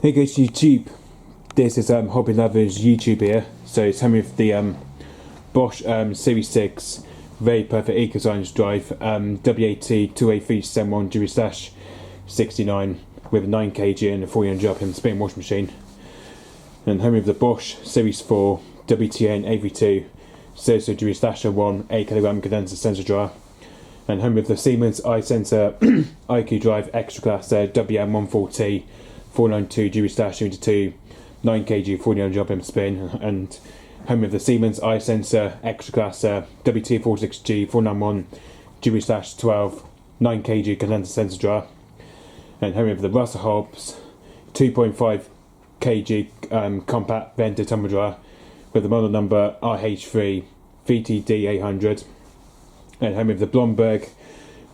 Hey guys, YouTube. This is Hobby Lovers YouTube here. So it's home with the Bosch Series 6 very perfect eco-science drive WAT2837 Dury 69 with a 9 kg and a 400 RPM spin washing machine. And home with the Bosch Series 4 WTN AV2 Serso Dury 1 8 kg condenser sensor dryer. And home with the Siemens iSensor IQ Drive Extra Class WM140 492 Dury 2 9 kg 400 RPM spin, and home with the Siemens iSensor Extra Class WT46G 491 Dury 12 9 kg condenser sensor dryer. And home with the Russell Hobbs 2.5 kg compact vented tumble dryer with the model number RH3 VTD800. And home with the Blomberg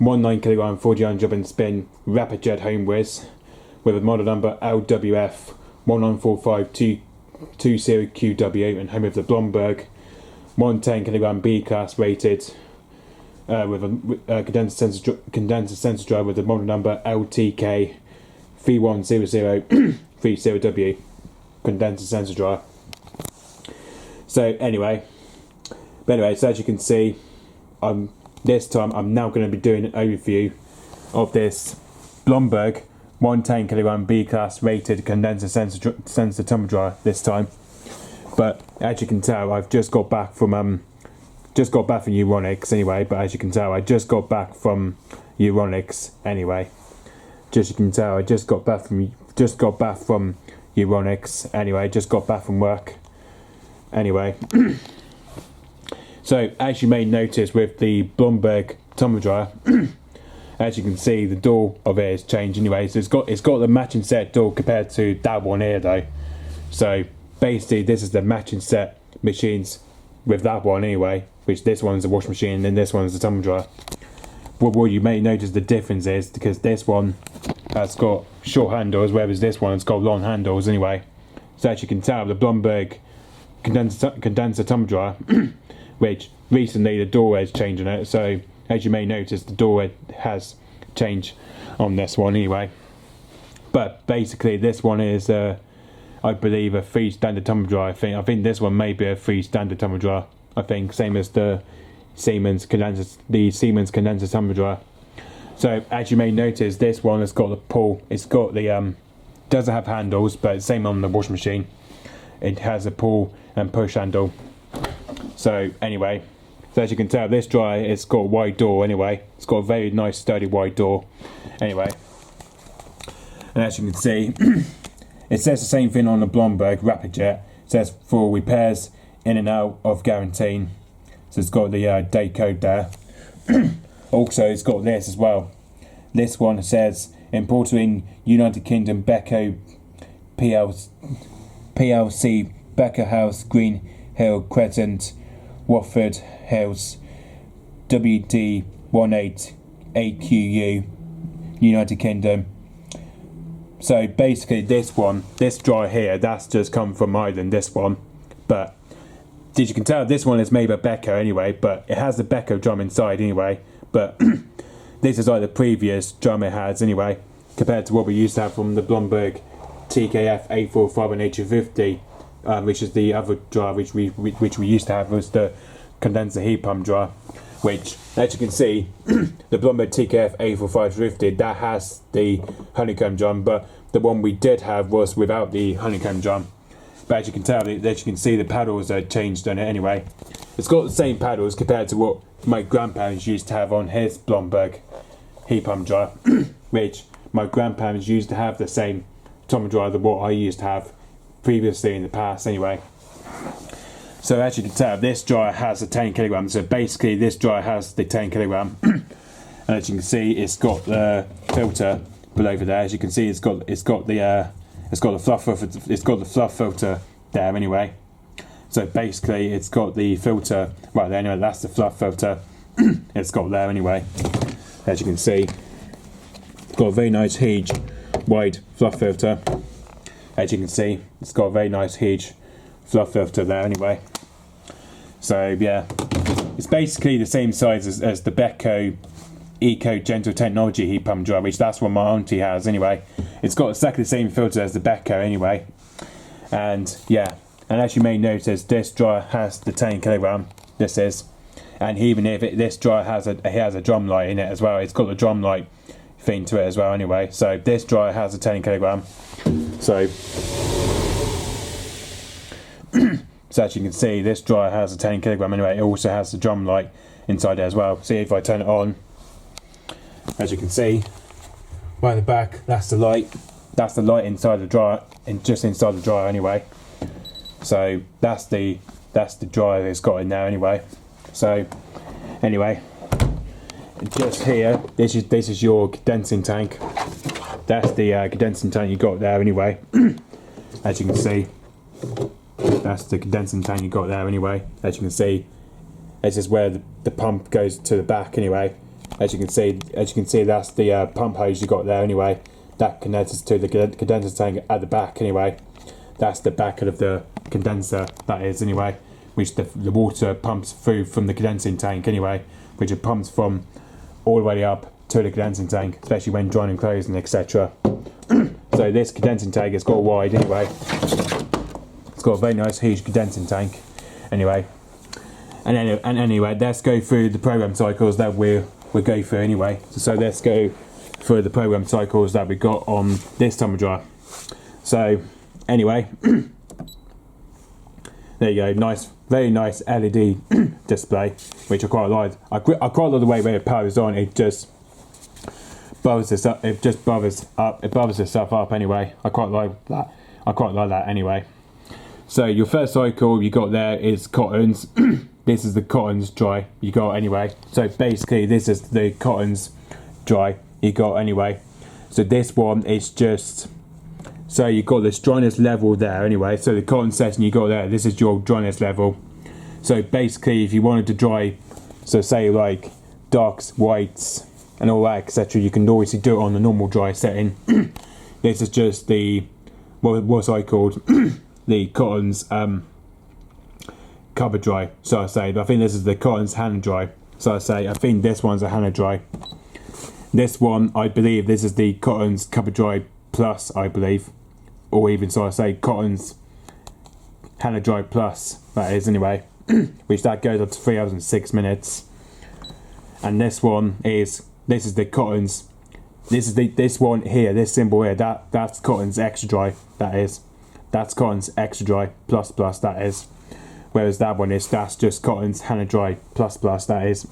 19 kg 400 RPM spin rapid jet home whiz with a model number LWF 1945220QW, and home with the Blomberg 110 kg B class rated with a condenser sensor drive with the model number LTK310030W condenser sensor drive. So so as you can see, this time I'm now going to be doing an overview of this Blomberg 110 kg B class rated condenser sensor tumble dryer this time. But as you can tell, I've just got back from Euronics anyway. But as you can tell, I just got back from Euronics anyway. Just you can tell, I just got back from Euronics anyway. Just got back from work anyway. So as you may notice with the Blomberg tumble dryer, as you can see, the door of it has changed anyway. So it's got the matching set door compared to that one here though. So basically this is the matching set machines with that one anyway, which this one's a washing machine and then this one's a tumble dryer. What you may notice the difference is because this one has got short handles, whereas this one has got long handles anyway. So as you can tell, the Blomberg condenser tumble dryer, which recently the door has changed on it. So as you may notice, the door has changed on this one anyway. But basically this one is I believe a free standard tumble dryer. I think this one may be a free standard tumble dryer. I think same as the Siemens condenser tumble dryer. So as you may notice, this one has got the pull. It's got the doesn't have handles, but same on the washing machine. It has a pull and push handle. So anyway, so as you can tell, this dryer, it's got a wide door anyway. It's got a very nice sturdy wide door anyway. And as you can see, it says the same thing on the Blomberg Rapid Jet. It says for repairs in and out of guarantee. So it's got the day code there. Also it's got this as well. This one says imported in United Kingdom Beko PLC Becker House Green Hill Crescent Watford Hills WD18AQU United Kingdom. So basically this dryer here, that's just come from Ireland, this one. But as you can tell, this one is made by Beko anyway, but it has the Beko drum inside anyway. But this is like the previous drum it has anyway, compared to what we used to have from the Blomberg TKF 845 and 850. Which is the other dryer which we used to have, was the condenser heat pump dryer, which as you can see the Blomberg TKF 84550, that has the honeycomb drum, but the one we did have was without the honeycomb drum. But as you can tell, as you can see, the paddles are changed on it anyway. It's got the same paddles compared to what my grandparents used to have on his Blomberg heat pump dryer, which my grandparents used to have the same tumble dryer that what I used to have previously in the past anyway. So as you can tell, this dryer has a 10 kg. So basically this dryer has the 10 kg. And as you can see, it's got the filter below there. As you can see, it's got the fluff filter there anyway. So basically it's got the filter right there anyway. That's the fluff filter it's got there anyway. As you can see, it's got a very nice huge wide fluff filter. As you can see, it's got a very nice huge fluff filter there anyway. So yeah, it's basically the same size as the Beko Eco Gentle Technology heat pump dryer, which that's what my auntie has anyway. It's got exactly the same filter as the Beko anyway. And yeah, and as you may notice, this dryer has the 10 kilogram. This is, and even if this dryer has a drum light in it as well, it's got the drum light thing to it as well anyway. So this dryer has a 10 kilogram. So so as you can see, this dryer has a 10 kilogram anyway. It also has the drum light inside there as well. See, if I turn it on, as you can see, right at the back, that's the light. That's the light inside the dryer, and just inside the dryer anyway. So that's the dryer it's got in there anyway. So anyway, just here, this is your condensing tank. That's the condensing tank you got there anyway. As you can see, that's the condensing tank you got there anyway. As you can see, this is where the pump goes to the back anyway. As you can see, that's the pump hose you got there anyway. That connects to the condenser tank at the back anyway. That's the back of the condenser, that is anyway, which the water pumps through from the condensing tank anyway, which it pumps from all the way up to the condensing tank, especially when drying clothes and etc. So this condensing tank has got wide anyway. It's got a very nice huge condensing tank anyway. And anyway, let's go through the program cycles that we'll go through anyway. So let's go through the program cycles that we got on this tumble dryer. So anyway, there you go, nice, very nice LED display, which I quite like. I quite like the way when it powers on, it just bubbles this up. It just bubbles up. It bubbles itself up anyway. I quite like that. I quite like that anyway. So your first cycle you got there is cottons. This is the cottons dry you got anyway. So basically, this is the cottons dry you got anyway. So this one is just. So you got this dryness level there anyway. So the cotton section you got there, this is your dryness level. So basically, if you wanted to dry, so say like darks, whites, and all that, etc., you can obviously do it on the normal dry setting. This is just the what's I called the cottons cover dry. So I say, but I think this is the cottons hand dry. So I say, I think this one's a hand dry. This one, I believe, this is the cottons cover dry plus, I believe. Or even, so I say, cottons hand dry plus, that is anyway, which that goes up to 3 hours and 6 minutes. And this one is, this is the cottons, this one here, this symbol here, that's cottons extra dry, that is. That's cottons extra dry plus, that is. Whereas that one is, that's just cottons hand dry plus, that is.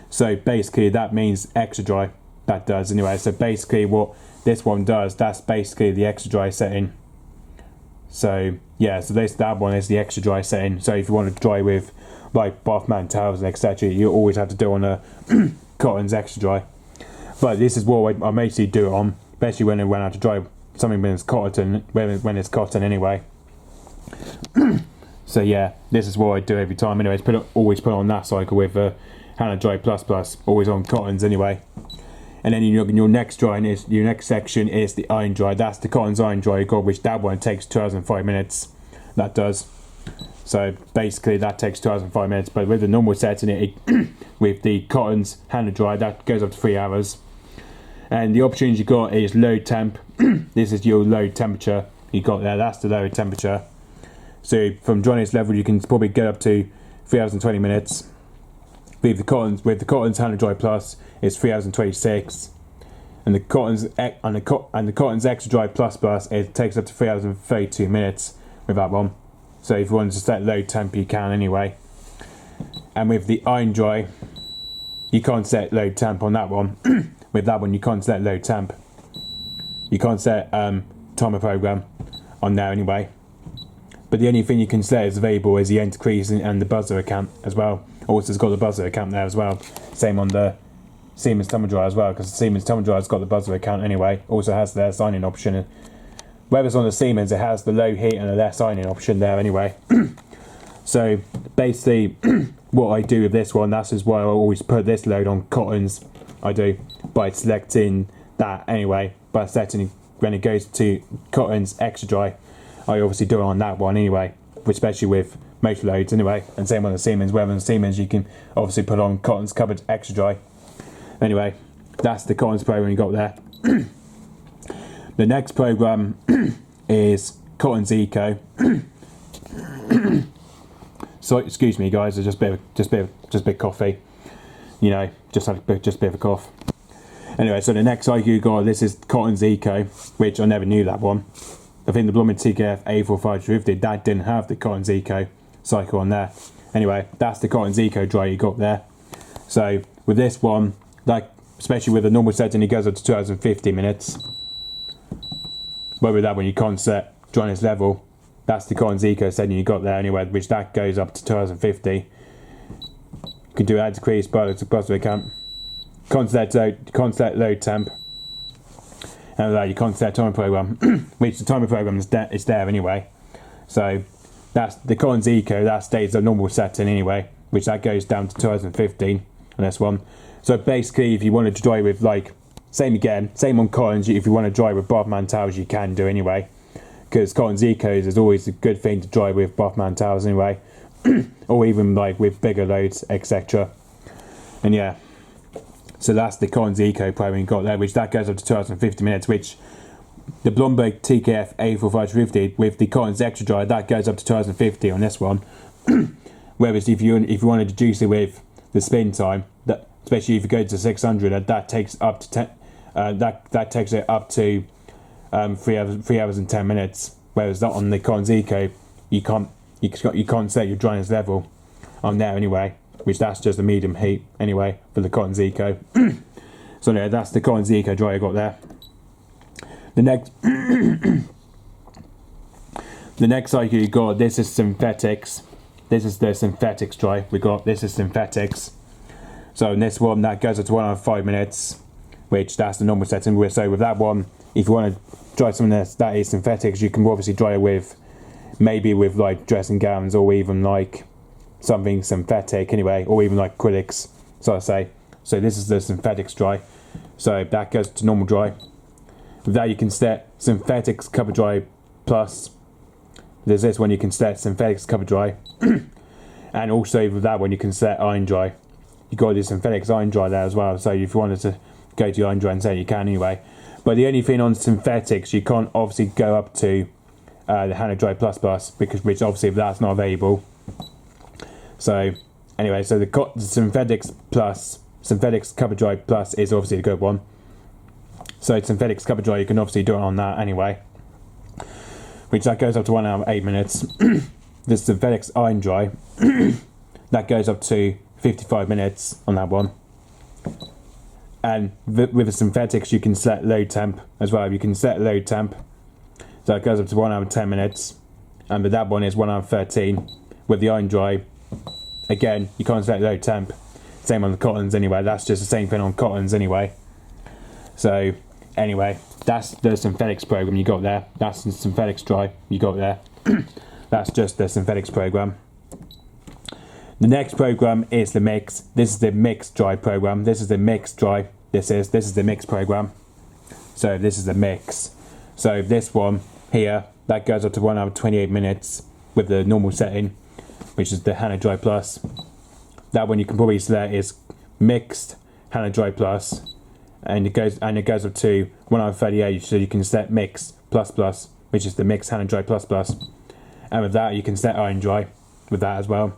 So basically that means extra dry, that does anyway. So basically what this one does, that's basically the extra dry setting. So yeah, so that one is the extra dry setting. So if you want to dry with like bath mat towels and etc., you always have to do on a cottons extra dry. But this is what I mostly do it on, especially when I have to dry something when it's cotton, when it's cotton anyway. So yeah, this is what I do every time anyways. Always put on that cycle with hand dry plus, always on cottons anyway. And then your next drying is, your next section is the iron dry. That's the cottons iron dry you got, which that one takes 2 hours and 5 minutes. That does. So basically that takes 2 hours and 5 minutes. But with the normal setting, with the cottons hand dry, that goes up to 3 hours. And the options you got is low temp. This is your low temperature you got there. That's the lower temperature. So from dryness level, you can probably get up to 3 hours and 20 minutes. With the cottons hand dry plus, it's 3 hours and 26, and the cottons extra dry plus, it takes up to 3 hours and 32 minutes with that one. So if you want to set low temp, you can anyway. And with the iron dry, you can't set low temp on that one. With that one, you can't set low temp. You can't set timer program on there anyway. But the only thing you can set is available is the end crease and the buzzer account as well. Also, it's got the buzzer account there as well. Same on the Siemens tumble dryer as well, because the Siemens tumble dryer's got the buzzer account anyway. Also has their sign-in option. Whereas on the Siemens, it has the low heat and the less sign-in option there anyway. So basically, what I do with this one, that's just why I always put this load on cottons. I do by selecting that anyway. By selecting when it goes to cottons extra dry, I obviously do it on that one anyway, especially with most loads anyway. And same on the Siemens. Where on the Siemens, you can obviously put on cottons covered extra dry. Anyway, that's the Condenser program you got there. The next program is Condenser Eco. So excuse me, guys. There's just a bit of coffee. You know, just a bit of a cough. Anyway, so the next IQ you got, this is Condenser Eco, which I never knew that one. I think the Blomberg TKF3450, that didn't have the Condenser Eco cycle on there. Anyway, that's the Condenser Eco dry you got there. So with this one, like especially with the normal setting, it goes up to 2050 minutes. But with that one, you can't set dryness level. That's the Condenser Eco setting you got there anyway, which that goes up to 2050. You can do add decrease, but it's a possible camp. Constant load temp. And with that, you can't set timer program, which the timer program is there anyway. So that's the Condenser Eco, that stays a normal setting anyway, which that goes down to 2015 on this one. So basically, if you wanted to dry with like, same on Condenser, if you want to dry with Bathman towels, you can do anyway. Because Condenser Ecos is always a good thing to dry with Bathman towels anyway. Or even like with bigger loads, etc. And yeah. So that's the Condenser Eco program you got there, which that goes up to 2050 minutes, which the Blomberg TKF3450 with the Condenser Extra Dry, that goes up to 2050 on this one. Whereas if you want to reduce it with the spin time, that especially if you go to 600, that takes up to that takes it up to 3 hours and 10 minutes. Whereas that on the Condenser Eco, you can't set your dryness level on there anyway, which that's just a medium heat anyway for the Condenser Eco. So yeah, that's the Condenser Eco dry I got there. The next IQ you got, this is synthetics. This is the synthetics dry we got. This is synthetics. So in this one, that goes up to 1 hour and 5 minutes, which that's the normal setting. So with that one, if you want to dry something that is synthetics, you can obviously dry it with, maybe with like dressing gowns, or even like something synthetic anyway, or even like acrylics, so I say. So this is the synthetics dry. So that goes to normal dry. With that, you can set synthetics cover dry plus. There's this one you can set synthetics cover dry. And also with that one you can set iron dry. You got the synthetics iron dry there as well. So if you wanted to go to iron dry and set, you can anyway. But the only thing on synthetics, you can't obviously go up to the Hana Dry Plus Plus, which obviously that's not available. So anyway, so the synthetics cover dry plus is obviously the good one. So synthetics cover dry, you can obviously do it on that anyway, which that goes up to 1 hour 8 minutes. The synthetics iron dry, that goes up to 55 minutes on that one. And with the synthetics, you can set load temp as well. You can set load temp, so it goes up to 1 hour 10 minutes. And with that one is 1 hour 13. With the iron dry, again, you can't set low temp. Same on the cottons anyway. That's just the same thing on cottons anyway. So anyway, that's the synthetics program you got there. That's the synthetics dry you got there. That's just the synthetics program. The next program is the mix. This is the mix dry program. This is the mix dry. This is the mix program. So this is the mix. So this one here, that goes up to 1 hour 28 minutes with the normal setting, which is the Hana Dry Plus. That one you can probably select is mixed Hana Dry Plus, and it goes up to 1 hour 38. So you can set mix plus plus, which is the mixed Hana Dry Plus Plus, and with that you can set iron dry with that as well.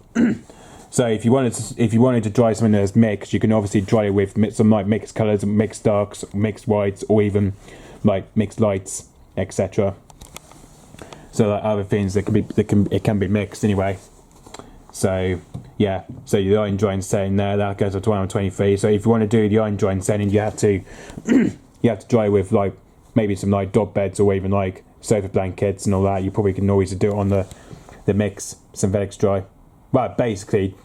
So if you wanted to dry something that's mixed, you can obviously dry it with some like mixed colours, mixed darks, mixed whites, or even like mixed lights, etc. So like other things that it can be mixed anyway. So yeah, so the iron drying setting there, that goes up to 1 hour 23. So if you want to do the iron drying setting, you have to dry with like maybe some like dog beds, or even like sofa blankets and all that. You probably can always do it on the mix synthetics dry. But basically,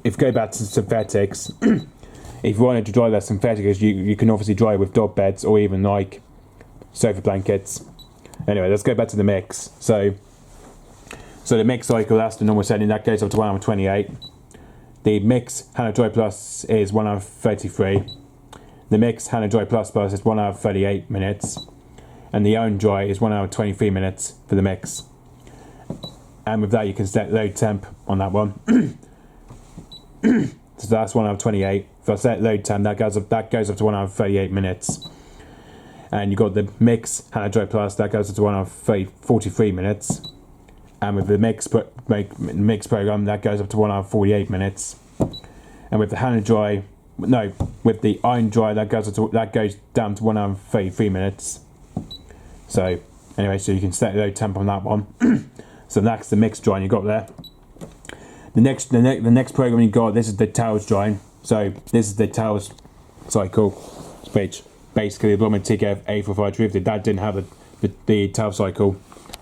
if you go back to synthetics, if you wanted to dry that synthetics, you can obviously dry with dog beds or even like sofa blankets. Anyway, let's go back to the mix. So the mix cycle, that's the normal setting, that goes up to 1 hour 28. The mix Hana Dry Plus is 1 hour 33. The mix Hana Dry Plus Plus is 1 hour 38 minutes. And the iron dry is 1 hour 23 minutes for the mix. And with that you can set load temp on that one. So that's 1 hour 28. If I set load temp, that goes up to 1 hour 38 minutes. And you've got the mix hand dry plus, that goes up to 1 hour 43 minutes. And with the mix program, that goes up to 1 hour 48 minutes. And with the hand dry, no, with the iron dry, that goes down to 1 hour 33 minutes. So anyway, so you can set load temp on that one. So that's the mix drying you got there. The next program you got, this is the towels drying. So this is the towels cycle, which basically the Blomberg TKF84530, that didn't have the towel cycle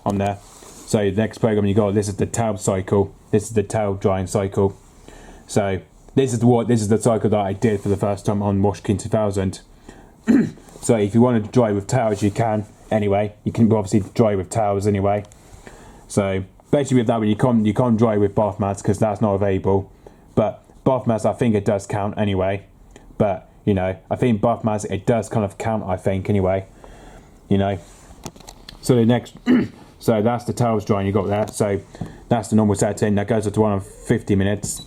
on there. So the next program you got, this is the towel cycle. This is the towel drying cycle. So this is the cycle that I did for the first time on Wash King 2000. So if you want to dry with towels, you can. Anyway, you can obviously dry with towels anyway. So basically with that one, you can't dry with bath mats because that's not available. But bath mats, I think it does count anyway. But you know, I think bath mats, it does kind of count, I think anyway. You know. So the next, so that's the towels drying you got there. So that's the normal setting. That goes up to 1 hour 50 minutes.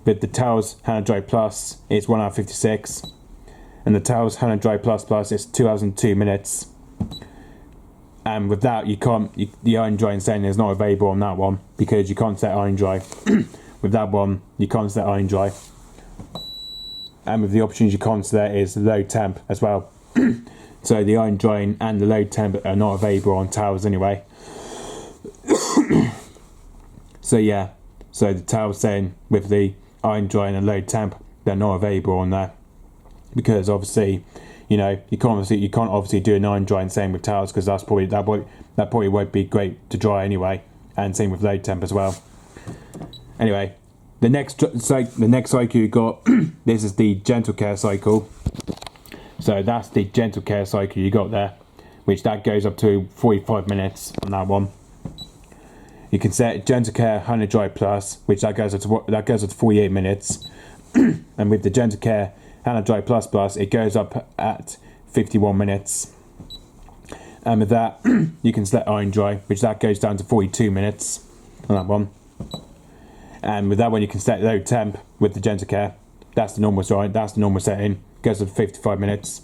With the towels hand dry plus, it's 1 hour 56. And the towels hand dry plus is 2 hours and 2 minutes. And with that, the iron drying setting is not available on that one because you can't set iron dry. With that one, you can't set iron dry. And with the options you can't set is load temp as well. So the iron drying and the load temp are not available on towels anyway. So yeah, so the towel setting with the iron drying and load temp, they're not available on there because obviously, you know, you can't obviously do an iron drying same with towels because that probably won't be great to dry anyway, and same with load temp as well. Anyway, the next cycle you got, this is the gentle care cycle. So that's the gentle care cycle you got there, which that goes up to 45 minutes on that one. You can set gentle care 100 dry plus, which that goes up to 48 minutes, and with the gentle care 100 dry plus, it goes up at 51 minutes. And with that, you can set iron dry, which that goes down to 42 minutes on that one. And with that one, you can set low temp with the gentle care. That's the normal setting. Goes up to 55 minutes.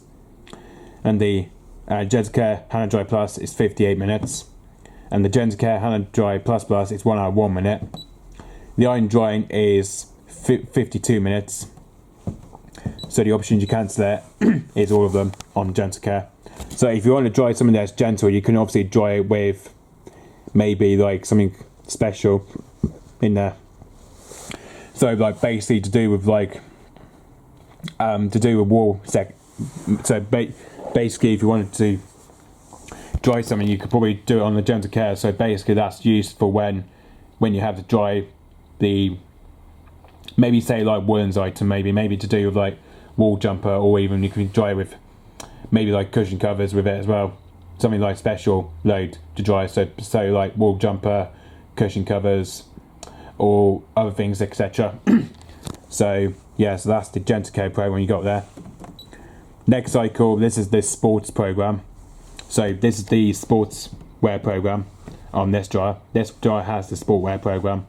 And the gentle care 100 dry plus is 58 minutes. And the gentle care 100 dry plus is 1 hour 1 minute. The iron drying is 52 minutes. So the options you can select is all of them on gentle care. So if you want to dry something that's gentle, you can obviously dry it with maybe like something special in there. So like basically to do with wall sec. So basically if you wanted to dry something, you could probably do it on the gentle care. So basically that's used for when you have to dry the, maybe say like woolens item, maybe to do with like wall jumper, or even you can dry with maybe like cushion covers with it as well, something like special load to dry. So like wall jumper, cushion covers, or other things, etc. So yeah, so that's the gentle care program you got there. Next cycle, this is the sports program. So this is the sports wear program on this dryer. This dryer has the sport wear program,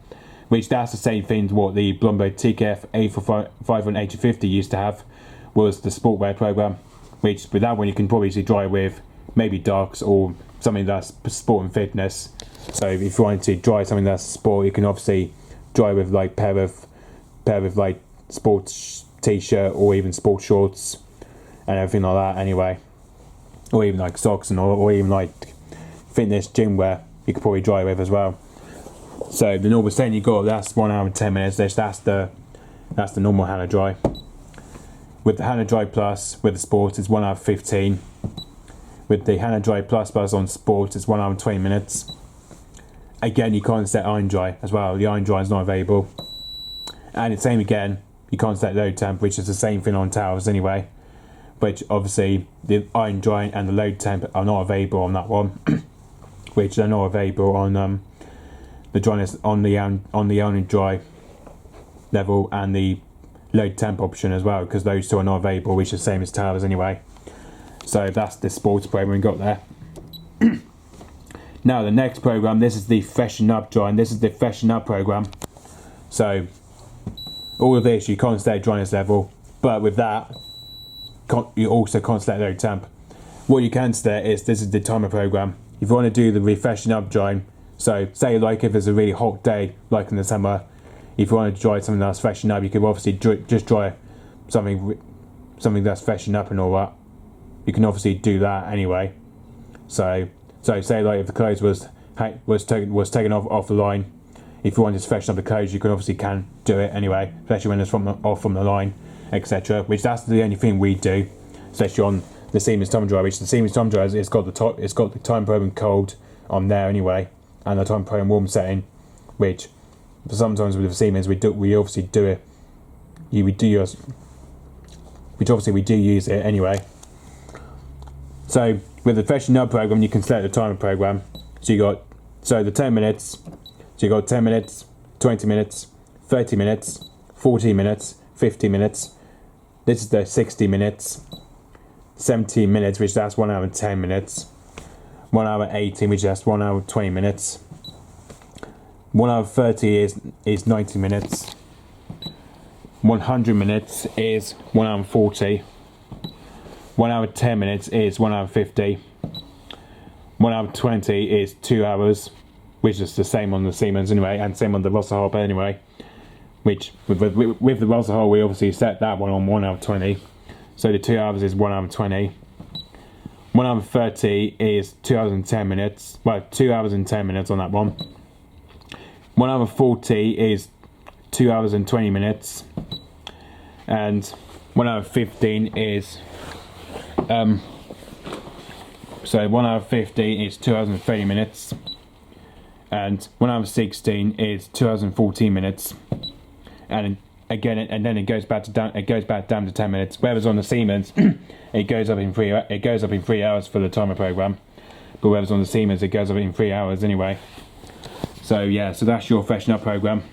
which that's the same thing as what the Blomberg TKF84530W used to have, was the sport wear program, which with that one you can probably dry with maybe darks or something that's sport and fitness. So if you want to dry something that's sport, you can obviously dry with like pair of like sports t-shirt or even sports shorts and everything like that anyway, or even like socks and or even like fitness gym wear you could probably dry with as well. So the normal setting you got, that's 1 hour and 10 minutes. That's the normal hand dry. With the hand dry plus with the sports, it's 1 hour 15. With the hand dry plus on sports, it's 1 hour and 20 minutes. Again, you can't set iron dry as well. The iron dry is not available. And it's same again, you can't set load temp, which is the same thing on towels anyway. Which obviously the iron dry and the load temp are not available on that one, which they're not available on the dryness on the iron dry level and the load temp option as well, because those two are not available, which is the same as towels anyway. So that's the sports program we got there. Now the next program, this is the freshen up dry, and this is the freshen up program. So all of this you can't set dryness level, but with that you also can't set load temp. What you can set is, this is the timer program. If you want to do the refreshing up drying, so say like if it's a really hot day like in the summer, if you want to dry something that's freshening up, you could obviously just dry something that's freshening up and all that. You can obviously do that anyway. So say like if the clothes was taken off the line, if you wanted to freshen up the clothes, you can do it anyway, especially when it's off from the line, etc. Which that's the only thing we do, especially on the Siemens time dryer. Which the Siemens time dryer, it's got the time program cold on there anyway, and the time program warm setting, which sometimes with the Siemens we obviously do it. Which obviously we do use it anyway. So with the freshen up program, you can select the timer program. So you got the 10 minutes. So you got 10 minutes, 20 minutes, 30 minutes, 40 minutes, 50 minutes. This is the 60 minutes, 70 minutes, which that's 1 hour and 10 minutes. 1 hour 18, which that's 1 hour 20 minutes. 1 hour 30 is 90 minutes. 100 minutes is 1 hour 40. 1 hour 10 minutes is 1 hour 50. 1 hour 20 is 2 hours, which is the same on the Siemens anyway, and same on the Wasserhalber anyway. Which with the Wasserhalber we obviously set that one on 1 hour 20. So the 2 hours is 1 hour 20. 1 hour 30 is 2 hours and 10 minutes. Well, 2 hours and 10 minutes on that one. 1 hour 40 is 2 hours and 20 minutes. And 1 hour 15 is so 1 hour 15 is 2 hours and 30 minutes, and 1 hour 16 is 2 hours and 14 minutes, and again, and then it goes back down to 10 minutes. Whereas on the Siemens, it goes up in 3 hours for the timer program, but whereas on the Siemens, it goes up in 3 hours anyway. So yeah, so that's your freshen up program.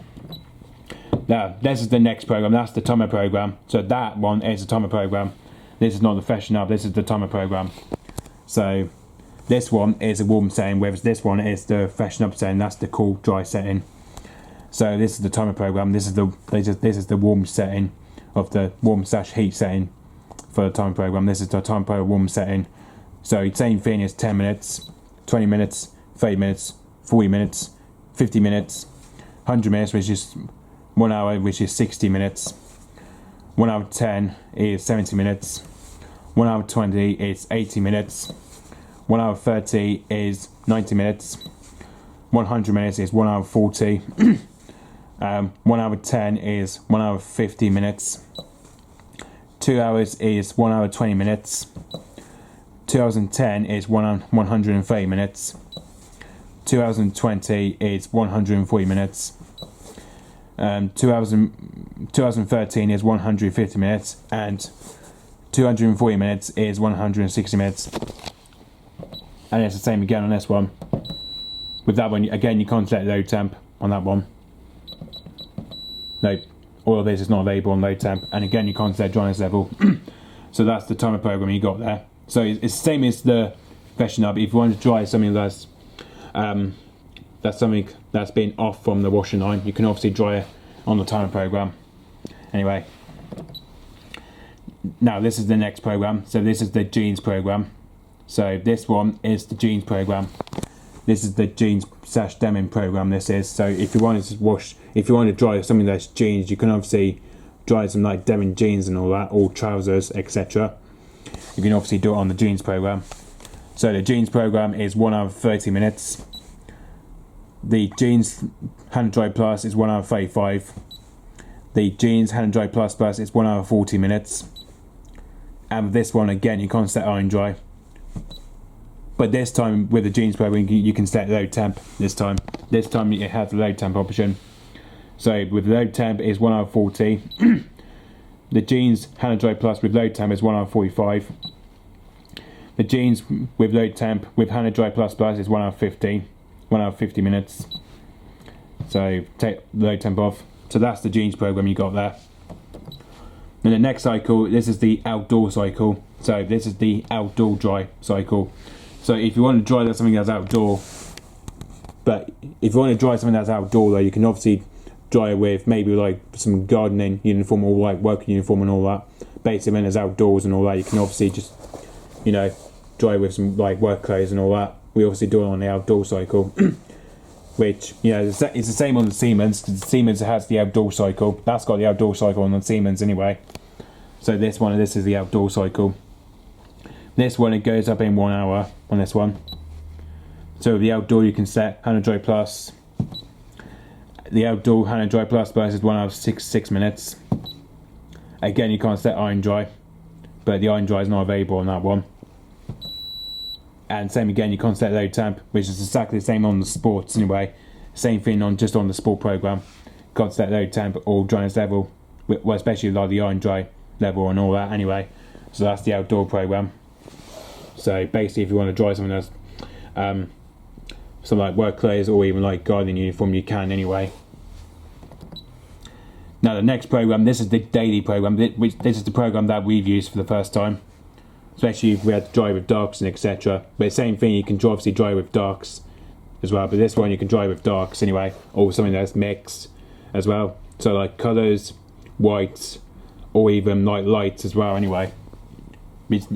Now this is the next program. That's the timer program. So that one is the timer program. This is not the freshen up. This is the timer program. So this one is a warm setting, whereas this one is the freshen up setting. That's the cool dry setting. So this is the timer program. This is the warm setting of the warm / heat setting for the timer program. This is the timer program warm setting. So same thing is 10 minutes, 20 minutes, 30 minutes, 40 minutes, 50 minutes, 100 minutes, which is 1 hour, which is 60 minutes. 1 hour 10 is 70 minutes. 1 hour 20 is 80 minutes. 1 hour 30 is 90 minutes. 100 minutes is 1 hour 40. 1 hour 10 is 1 hour 50 minutes. 2 hours is 1 hour 20 minutes. 2 hours and 10 is 130 minutes. 2 hours and 20 is 140 minutes. 2 hours and 13 is 150 minutes, and 240 minutes is 160 minutes. And it's the same again on this one. With that one, again, you can't select load temp on that one. No, all of this is not available on load temp, and again, you can't select dryness level. So that's the timer program you got there. So it's the same as the freshen up. If you want to dry something that's something that's been off from the washing line, you can obviously dry it on the timer program. Anyway, now this is the next program. So this is the jeans program. So this one is the jeans program. This is the jeans / denim program. This is, so if you wanted to dry something that's jeans, you can obviously dry some like denim jeans and all that, or trousers, etc. You can obviously do it on the jeans program. So the jeans program is 1 hour 30 minutes. The jeans hand dry plus is 1 hour 35. The jeans hand dry plus is 1 hour 40 minutes. And with this one, again, you can't set iron dry. But this time with the jeans program, you can set load temp. This time you have the load temp option. So with load temp is 1 hour 40. The jeans hand dry plus with load temp is 1 hour 45. The jeans with load temp with hand dry plus is 1 hour 50. 1 hour 50 minutes. So take the load temp off. So that's the jeans program you got there. And the next cycle, this is the outdoor cycle. So this is the outdoor dry cycle. So if you want to dry something that's outdoor, but if you want to dry something that's outdoor though, you can obviously dry with maybe like some gardening uniform or like working uniform and all that. Basically when there's outdoors and all that, you can obviously just, you know, dry with some like work clothes and all that. We obviously do it on the outdoor cycle, which, you know, it's the same on the Siemens, because the Siemens has the outdoor cycle. That's got the outdoor cycle on the Siemens anyway. So this is the outdoor cycle. This one, it goes up in 1 hour on this one. So the outdoor you can set 100 dry plus. The outdoor 100 dry plus is 1 hour 6 minutes. Again, you can't set iron dry, but the iron dry is not available on that one. And same again, you can't set low temp, which is exactly the same on the sports anyway. Same thing on just on the sport program. Can't set low temp or dryness level, well, especially like the iron dry level and all that anyway. So that's the outdoor program. So basically, if you want to dry something that's some like work clothes or even like gardening uniform, you can anyway. Now the next program, this is the daily program. This is the program that we've used for the first time, especially if we had to dry with darks and etc. But same thing, you can obviously dry with darks as well. But this one you can dry with darks anyway, or something that's mixed as well. So like colours, whites, or even like lights as well anyway.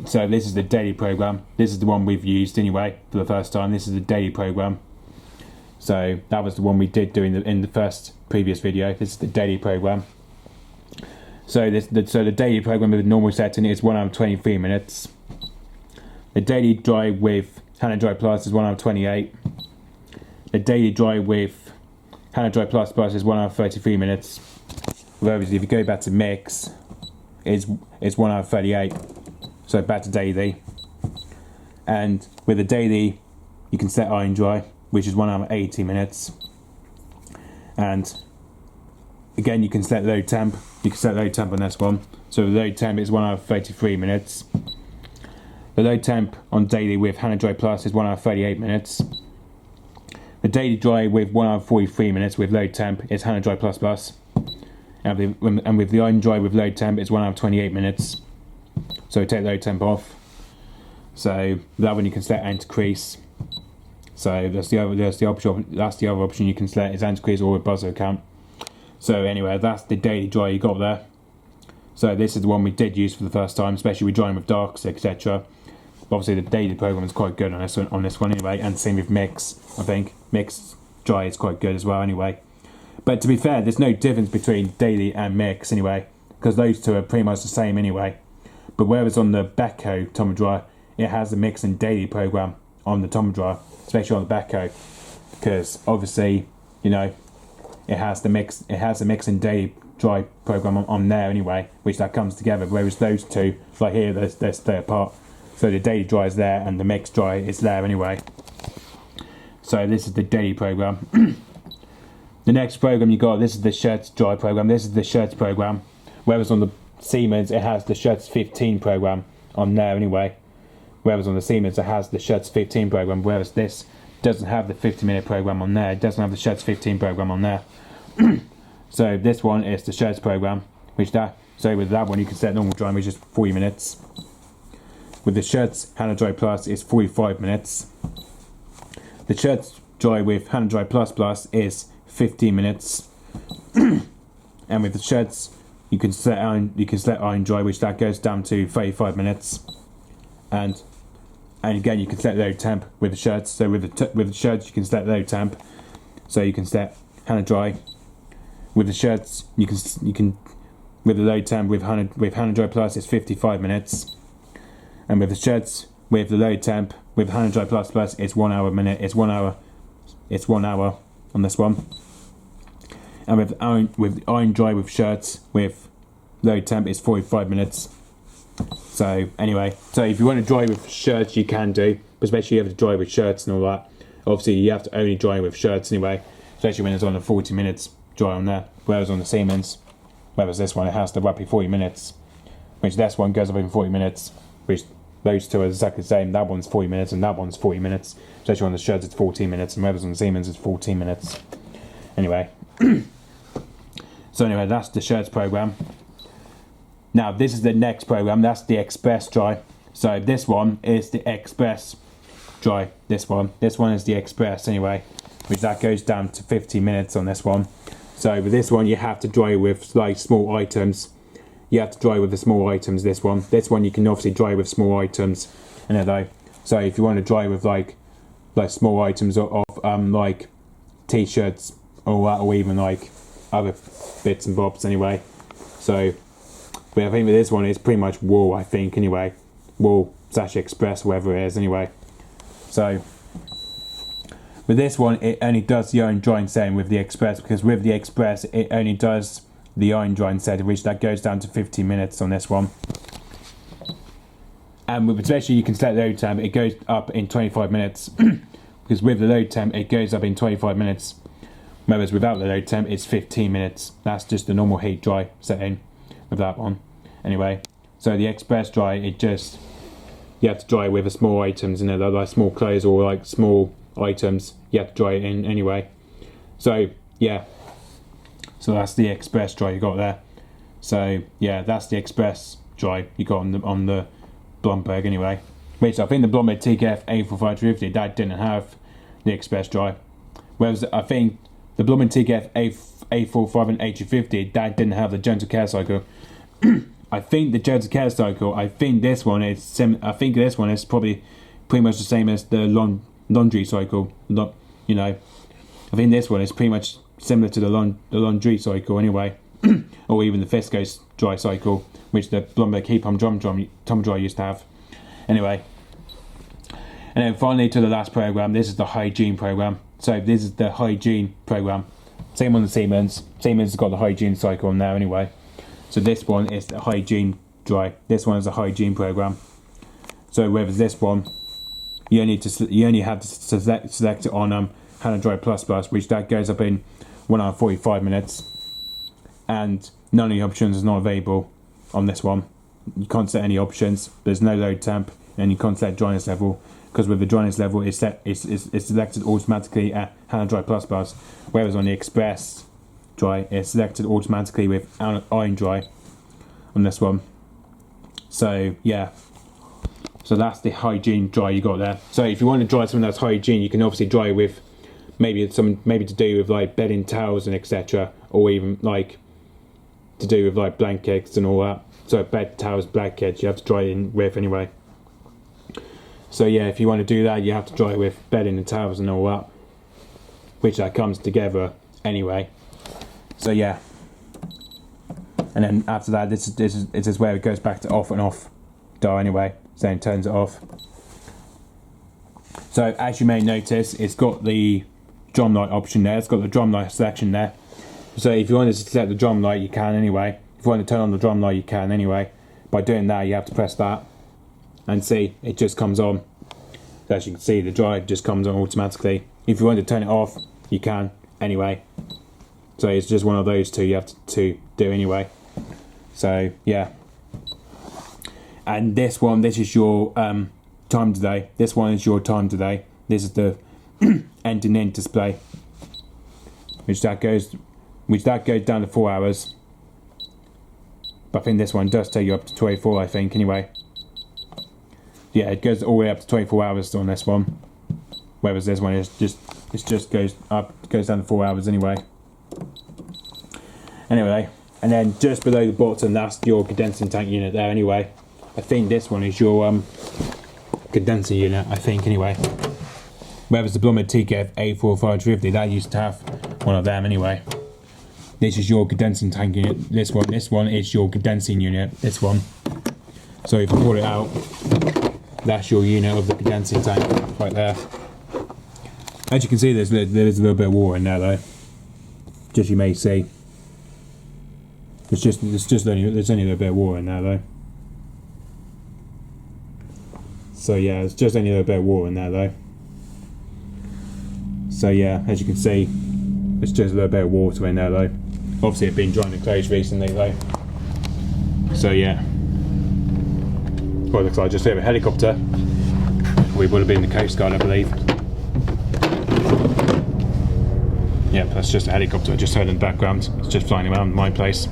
So this is the daily program. This is the one we've used anyway for the first time. This is the daily program. So that was the one we did do in the first previous video. This is the daily program. So the daily program with the normal setting is 1 hour 23 minutes. The daily dry with 100 dry plus is 1 hour 28. The daily dry with 100 dry plus is 1 hour 33 minutes. Whereas if you go back to mix, it's 1 hour 38. So back to daily. And with the daily, you can set iron dry, which is 1 hour 80 minutes. And again, you can set low temp. You can set low temp on this one. So the low temp is 1 hour 33 minutes. The low temp on daily with 100 dry plus is 1 hour 38 minutes. The daily dry with 1 hour 43 minutes with low temp is 100 dry plus. And with the iron dry with low temp, it's 1 hour 28 minutes. So take low temp off. So that one you can select anti-crease. So that's the other option you can select is anti-crease or a buzzer count. So anyway, that's the daily dry you got there. So this is the one we did use for the first time, especially with drying with darks, etc. Obviously the daily program is quite good on this one anyway, and same with mix. I think mix dry is quite good as well anyway. But to be fair, there's no difference between daily and mix anyway, because those two are pretty much the same anyway. But whereas on the backhoe tumble dryer, it has the mix and daily program on the tumble dryer, especially on the backhoe, because obviously, you know, it has the mix and daily dry program on there anyway, which that comes together. Whereas those two, like here, they're split apart. So the daily dry is there and the mix dry is there anyway. So this is the daily program. The next program you got, this is the shirts dry program. This is the shirts program. Whereas on the Siemens, it has the shirts 15 program on there anyway. Whereas on the Siemens, it has the shirts 15 program. Whereas this doesn't have the 50-minute program on there. It doesn't have the shirts 15 program on there. So this one is the shirts program, so with that one you can set normal drying, which is 40 minutes. With the shirts 100 dry plus is 45 minutes. The shirts dry with 100 dry plus is 15 minutes. And with the shirts you can set iron dry, which that goes down to 35 minutes. And again you can set low temp with the shirts. So with the shirts you can set low temp, so you can set 100 dry. With the shirts you can with the low temp with 100 dry plus is 55 minutes. And with the shirts with the low temp with 100 dry plus it's 1 hour minute. It's 1 hour on this one. And with iron dry with shirts with low temp is 45 minutes. So anyway, so if you want to dry with shirts you can do, but especially you have to dry with shirts and all that. Obviously you have to only dry with shirts anyway, especially when it's on the 40 minutes dry on there. Whereas on the Siemens, whereas this one it has the roughly 40 minutes, which this one goes up in 40 minutes, which those two are exactly the same. That one's 40 minutes and that one's 40 minutes. Especially on the shirts it's 14 minutes, and whereas on the Siemens it's 14 minutes. Anyway. So anyway, that's the shirts program. Now this is the next program, that's the express dry. So this one is the express dry. This one is the express anyway, which that goes down to 50 minutes on this one. So with this one, you have to dry with like small items. You have to dry with the small items. This one you can obviously dry with small items, and so if you want to dry with like small items of like t-shirts or even like other bits and bobs anyway. So but I think with this one it's pretty much wool, I think anyway, wool / express, whatever it is anyway. So with this one it only does the iron drying setting with the express, because with the express it only does the iron drying setting, which that goes down to 15 minutes on this one. And with, especially you can select load temp, it goes up in 25 minutes because with the load temp it goes up in 25 minutes, whereas without the load temp it's 15 minutes. That's just the normal heat dry setting with that one anyway. So the express dry, it just, you have to dry with the small items, like small clothes or like small items, you have to dry it in anyway. So yeah, so that's the express dry you got there. So yeah, that's the express dry you got on the Blomberg anyway, which I think the Blomberg TKF3450 that didn't have the express dry, whereas I think the Blomberg TKF A45850 that didn't have the gentle care cycle. I think the gentle care cycle, I think this one is probably pretty much the same as the laundry cycle. You know, I think this one is pretty much similar to the laundry cycle anyway, or even the Fisco's dry cycle, which the Blomberg heat pump tumble dry used to have. Anyway, and then finally to the last program. This is the hygiene program. So this is the hygiene program. Same on the Siemens. Siemens has got the hygiene cycle on there anyway. So this one is the hygiene dry. This one is a hygiene program. So whereas this one, you only have to select it on Hana Dry Plus Plus, which that goes up in 1 hour 45 minutes, and none of the options is not available on this one. You can't set any options. There's no load temp, and you can't set dryness level, because with the dryness level it's selected automatically at Hana Dry Plus Plus, whereas on the Express Dry it's selected automatically with Iron Dry on this one. So yeah, so that's the hygiene dry you got there. So if you want to dry something that's hygiene, you can obviously dry with maybe to do with like bedding towels and etc., or even like to do with like blankets and all that. So bed towels, blankets, you have to dry in with anyway. So yeah, if you want to do that, you have to dry with bedding and towels and all that, which that comes together anyway. So yeah, and then after that, this is where it goes back to off and off dial anyway. So it turns it off. So as you may notice, it's got the drum light option there. It's got the drum light selection there. So if you wanted to set the drum light, you can anyway. If you want to turn on the drum light, you can anyway. By doing that, you have to press that, and see, it just comes on. So as you can see, the drive just comes on automatically. If you want to turn it off, you can anyway. So it's just one of those two you have to do anyway. So yeah. And this is your time today. This one is your time today. This is the end-to-end display, which that goes down to 4 hours. But I think this one does take you up to 24, I think, anyway. Yeah, it goes all the way up to 24 hours on this one. Whereas this one is just goes down to 4 hours anyway. Anyway, and then just below the bottom, that's your condensing tank unit there anyway. I think this one is your condenser unit, I think anyway. Whereas the Blomberg TKF A4550, that used to have one of them anyway. This is your condensing tank unit. This one is your condensing unit. This one. So if you pull it out, that's your unit of the condensing tank right there. As you can see, there's a little bit of water in there though. Just you may see. There's only a little bit of water in there though. So yeah, it's just only a little bit of water in there though. So yeah, as you can see, it's just a little bit of water in there though. Obviously it's been drying and closed recently though. So yeah. Well, it looks like just a bit of a helicopter. We would have been the Coast Guard, I believe. Yeah, that's just a helicopter I just heard in the background. It's just flying around my place.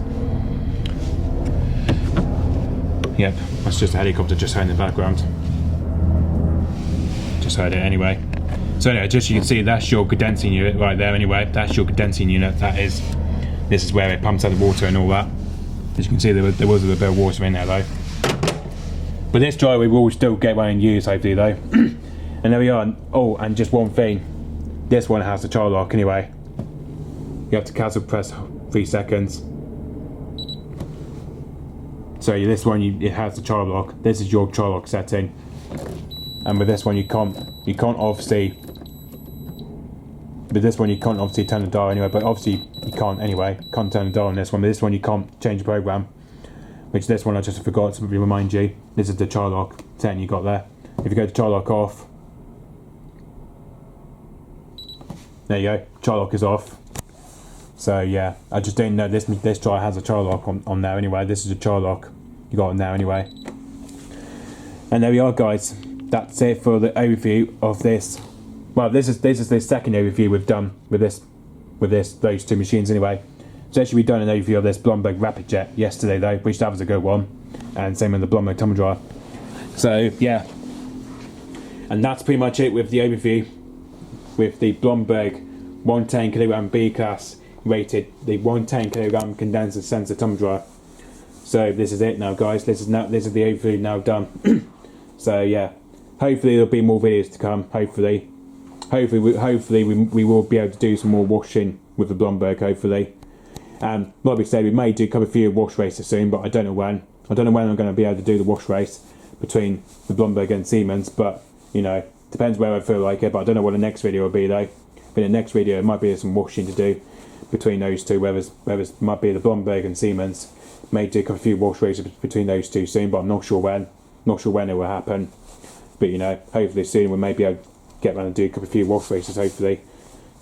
Yep, that's just a helicopter just heard in the background. Just heard it anyway. So anyway, just you can see that's your condensing unit right there anyway. That's your condensing unit, that is. This is where it pumps out the water and all that. As you can see, there was a bit of water in there though. But this dryer we will still get one and use hopefully though. And there we are. Oh, and just one thing. This one has the child lock anyway. You have to cancel press 3 seconds. So this one it has the child lock. This is your child lock setting. And with this one you can't obviously. With this one you can't obviously turn the dial anyway, but obviously you can't anyway. Can't turn the dial on this one. But this one you can't change the program. Which this one I just forgot to remind you. This is the child lock setting you got there. If you go to child lock off. There you go. Child lock is off. So yeah, I just didn't know this dryer has a child lock on there anyway. This is a child lock you got on there anyway. And there we are, guys. That's it for the overview of this. Well, this is the second overview we've done with those two machines anyway. So actually we've done an overview of this Blomberg Rapid Jet yesterday though, which that was a good one, and same with the Blomberg tumble dryer. So yeah, and that's pretty much it with the overview with the Blomberg 110kg B class rated, the 110kg condenser sensor tumble dryer. So this is it now, guys. This is the overview now done. So yeah, hopefully there'll be more videos to come. Hopefully we will be able to do some more washing with the Blomberg. Hopefully, and like we said, we may do a few wash races soon, but I don't know when. I don't know when I'm going to be able to do the wash race between the Blomberg and Siemens, but you know, depends where I feel like it. But I don't know what the next video will be though. But in the next video, it might be some washing to do between those two. Whether it might be the Blomberg and Siemens. May do a few wash races between those two soon, but I'm not sure when. Not sure when it will happen. But you know, hopefully soon we may be able to get around and do a few wash races. Hopefully.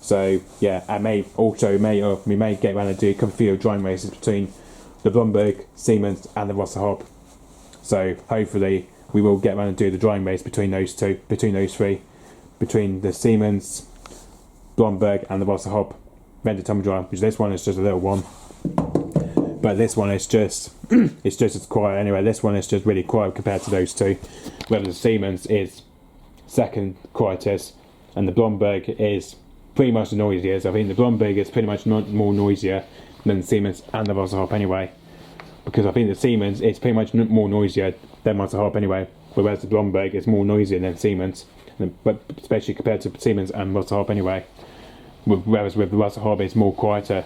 So yeah, we may get around and do a few drying races between the Blomberg, Siemens, and the Russell Hobb. So hopefully we will get around and do the drying race between those three, between the Siemens, Blomberg, and the Russell Hobb rendered tumble dryer. Which this one is just a little one, but this one is just it's just as quiet anyway. This one is just really quiet compared to those two. Whereas the Siemens is second quietest, and the Blomberg is pretty much the noisiest. I think the Blomberg is pretty much more noisier than the Siemens and the Russell Hobb anyway, because I think the Siemens is pretty much more noisier than Russell Hobb anyway, whereas the Blomberg is more noisier than Siemens, but especially compared to Siemens and Russell Hobb anyway. Whereas with the Russell Hobb it's more quieter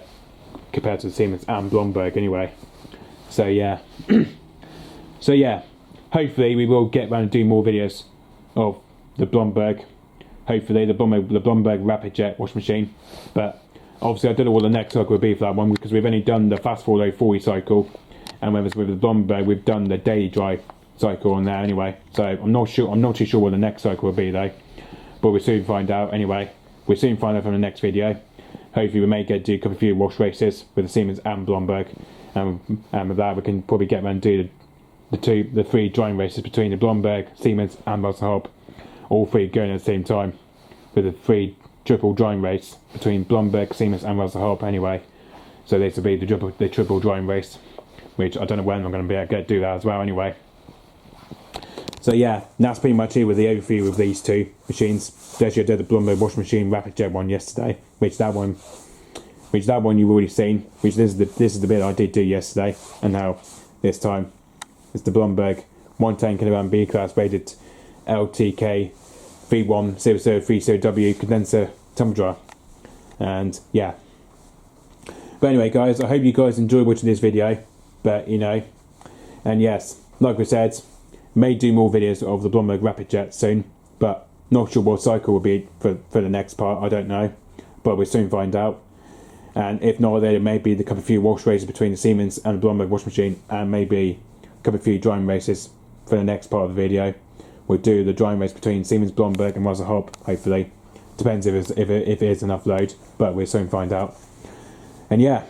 compared to the Siemens and Blomberg anyway. So yeah, so yeah, hopefully we will get around and do more videos of the Blomberg. Hopefully the Blomberg Rapid Jet wash machine, but obviously I don't know what the next cycle will be for that one, because we've only done the fast forward 40 cycle, and whereas with the Blomberg we've done the daily dry cycle on there anyway. So I'm not too sure what the next cycle will be though, but we'll soon find out anyway. We'll soon find out from the next video. Hopefully we may get to do a few wash races with the Siemens and Blomberg, and with that we can probably get around and do the three drying races between the Blomberg, Siemens, and Russell Hobb. All three going at the same time, with a triple drying race between Blomberg, Siemens, and Russell Hobb anyway. So this will be the triple drying race, which I don't know when I'm going to be able to do that as well anyway. So yeah, that's pretty much it with the overview of these two machines. Especially I did the Blomberg washing machine Rapid Jet one yesterday, which that one you've already seen. Which this is the bit I did do yesterday, and now this time it's the Blomberg 110kg B class rated LTK310030W condenser tumble dryer. And yeah, but anyway guys, I hope you guys enjoyed watching this video. But you know, and yes, like we said, may do more videos of the Blomberg Rapid Jet soon, but not sure what cycle will be for the next part. I don't know, but we'll soon find out. And if not, then it may be a few wash races between the Siemens and the Blomberg wash machine, and maybe a few drying races for the next part of the video. We'll do the drying race between Siemens, Blomberg, and Russell Hobb. Hopefully, depends if it is enough load, but we'll soon find out. And yeah,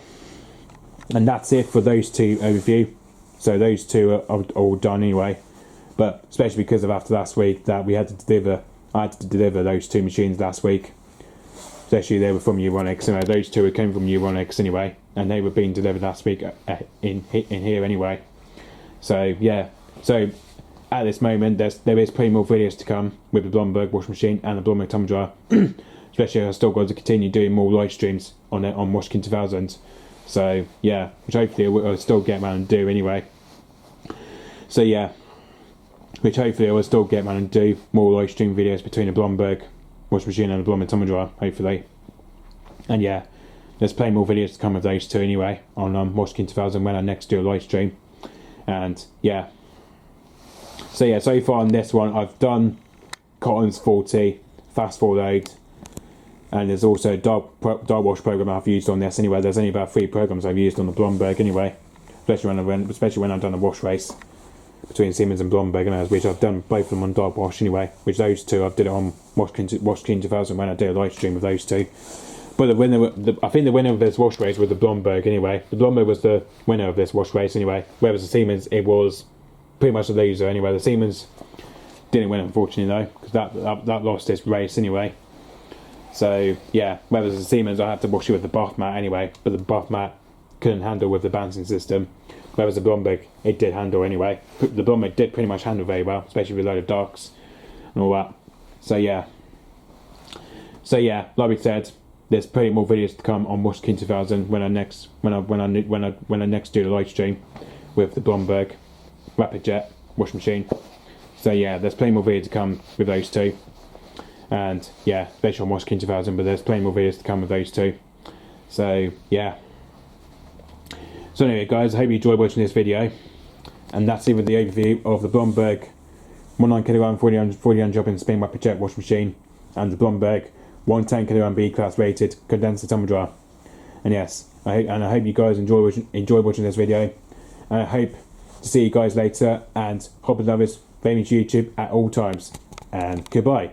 and that's it for those two overview. So those two are all done anyway. But especially because of after last week that I had to deliver those two machines last week. Especially they were from Euronics. Anyway, those two came from Euronics anyway, and they were being delivered last week in here anyway. So yeah, so at this moment there is plenty more videos to come with the Blomberg washing machine and the Blomberg tumble dryer. Especially I've still got to continue doing more live streams on Washkin 2000. So yeah, which hopefully I'll still get around and do anyway. So yeah, which hopefully I will still get around and do more live stream videos between the Blomberg washing machine and the Blomberg tumble dryer, hopefully. And yeah, there's plenty more videos to come of those two anyway on Wash King 2000 when I next do a live stream. And yeah, so yeah, so far on this one I've done Cottons 40, fast forward, and there's also a dark wash program I've used on this anyway. There's only about 3 programs I've used on the Blomberg anyway, especially when I've done a wash race between Siemens and Blomberg, which I've done both of them on dark wash anyway. Which those two I've did it on Wash King 2000 when I did a live stream of those two. But I think the winner of this wash race was the Blomberg anyway. The Blomberg was the winner of this wash race anyway. Whereas the Siemens, it was pretty much a loser anyway. The Siemens didn't win, unfortunately, though, because that lost this race anyway. So yeah, whereas the Siemens, I had to wash it with the bath mat anyway, but the bath mat couldn't handle with the bouncing system. Whereas the Blomberg, it did handle anyway. The Blomberg did pretty much handle very well, especially with a load of darks and all that. So yeah, like we said, there's plenty more videos to come on Wash King 2000 when I next do the live stream with the Blomberg Rapid Jet wash machine. So yeah, there's plenty more videos to come with those two. And yeah, especially on Wash King 2000, but there's plenty more videos to come with those two. So yeah. So anyway guys, I hope you enjoyed watching this video. And that's it with the overview of the Blomberg 19kg 40 job in spin Rapid Jet wash machine and the Blomberg 110kg B class rated condenser tumble dryer. And yes, I hope you guys enjoy watching this video. And I hope to see you guys later, and hobby lovers, famous YouTube at all times. And goodbye.